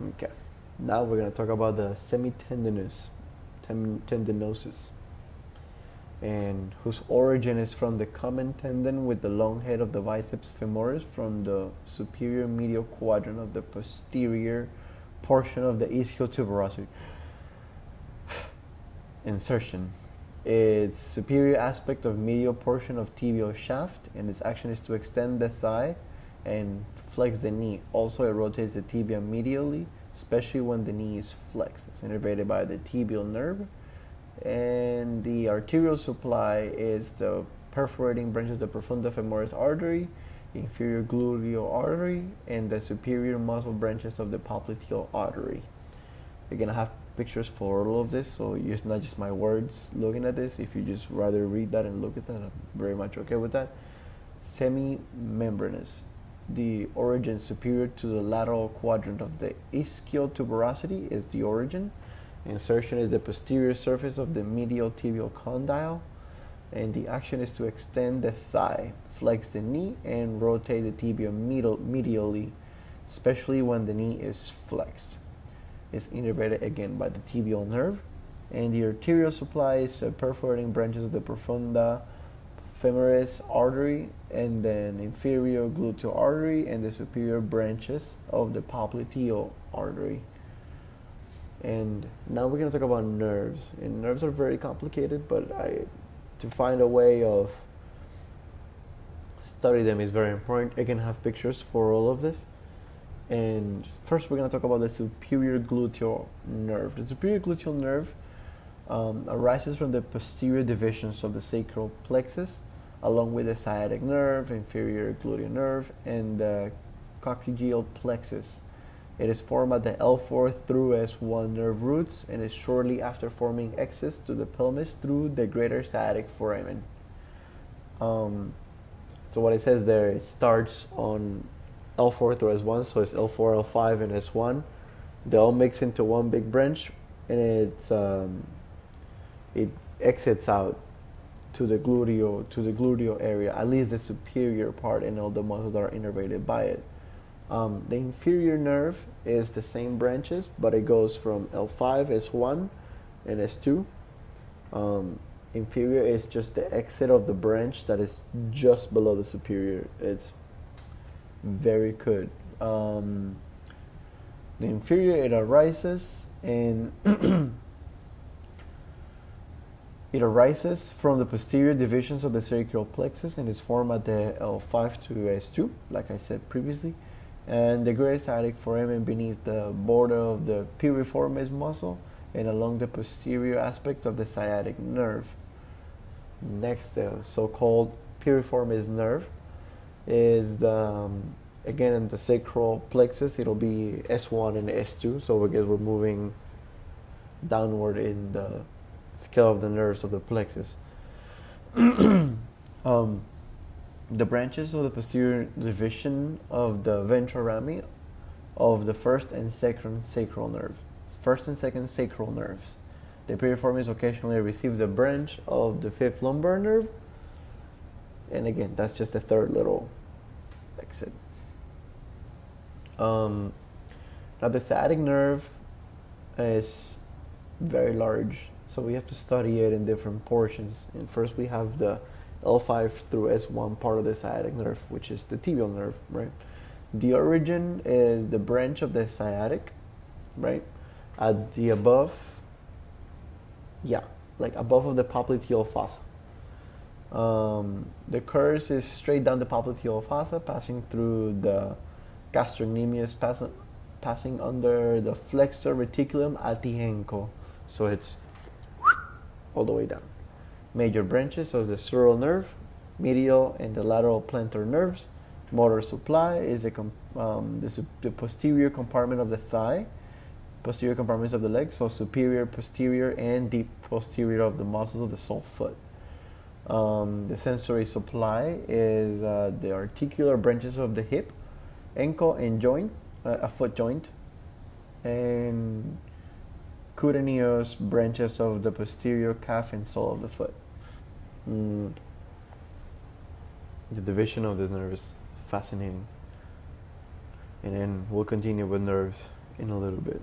Okay. Now we're going to talk about the tendinosis, and whose origin is from the common tendon with the long head of the biceps femoris from the superior medial quadrant of the posterior portion of the ischial tuberosity. Insertion. Its superior aspect of medial portion of tibial shaft, and its action is to extend the thigh and flex the knee. Also, it rotates the tibia medially, especially when the knee is flexed. It's innervated by the tibial nerve, and the arterial supply is the perforating branch of the profunda femoris artery, inferior gluteal artery, and the superior muscle branches of the popliteal artery. Again, I have pictures for all of this, so it's not just my words looking at this. If you just rather read that and look at that, I'm very much okay with that. Semimembranous. The origin superior to the lateral quadrant of the ischial tuberosity is the origin. Insertion is the posterior surface of the medial tibial condyle, and the action is to extend the thigh, flex the knee, and rotate the tibia medially, especially when the knee is flexed. Is innervated again by the tibial nerve, and the arterial supply is perforating branches of the profunda femoris artery, and then inferior gluteal artery, and the superior branches of the popliteal artery. And now we're going to talk about nerves. And nerves are very complicated, but to find a way of study them is very important. I can have pictures for all of this. And first, we're going to talk about the superior gluteal nerve. The superior gluteal nerve arises from the posterior divisions of the sacral plexus, along with the sciatic nerve, inferior gluteal nerve, and the coccygeal plexus. It is formed at the L4 through S1 nerve roots, and is shortly after forming access to the pelvis through the greater sciatic foramen. So what it says there, it starts on L4 through S1, so it's L4, L5, and S1. They all mix into one big branch, and it exits out to the gluteal area, at least the superior part, and all the muscles that are innervated by it. The inferior nerve is the same branches, but it goes from L5, S1, and S2. Inferior is just the exit of the branch that is just below the superior. It's very good. The inferior, it arises and it arises from the posterior divisions of the sacral plexus and is formed at the L5 to S2, like I said previously, and the greater sciatic foramen beneath the border of the piriformis muscle and along the posterior aspect of the sciatic nerve. Next, the so-called piriformis nerve is again in the sacral plexus. It'll be S1 and S2, so I guess we're moving downward in the scale of the nerves of the plexus. The branches of the posterior division of the ventral rami of the first and second sacral nerve. First and second sacral nerves. The piriformis occasionally receives a branch of the fifth lumbar nerve, and again, that's just the third little exit. Now, the sciatic nerve is very large, so we have to study it in different portions. And first, we have the L5 through S1 part of the sciatic nerve, which is the tibial nerve, right? The origin is the branch of the sciatic, right? At the above, above of the popliteal fossa. The course is straight down the popliteal fossa, passing through the gastrocnemius, passing under the flexor reticulum atihenco. So it's all the way down. Major branches of the sural nerve, medial and the lateral plantar nerves. Motor supply is the posterior compartment of the thigh, posterior compartments of the legs, so superior, posterior, and deep posterior of the muscles of the sole foot. The sensory supply is the articular branches of the hip, ankle, and joint, a foot joint, and cutaneous branches of the posterior calf and sole of the foot. The division of this nerve is fascinating. And then we'll continue with nerves in a little bit.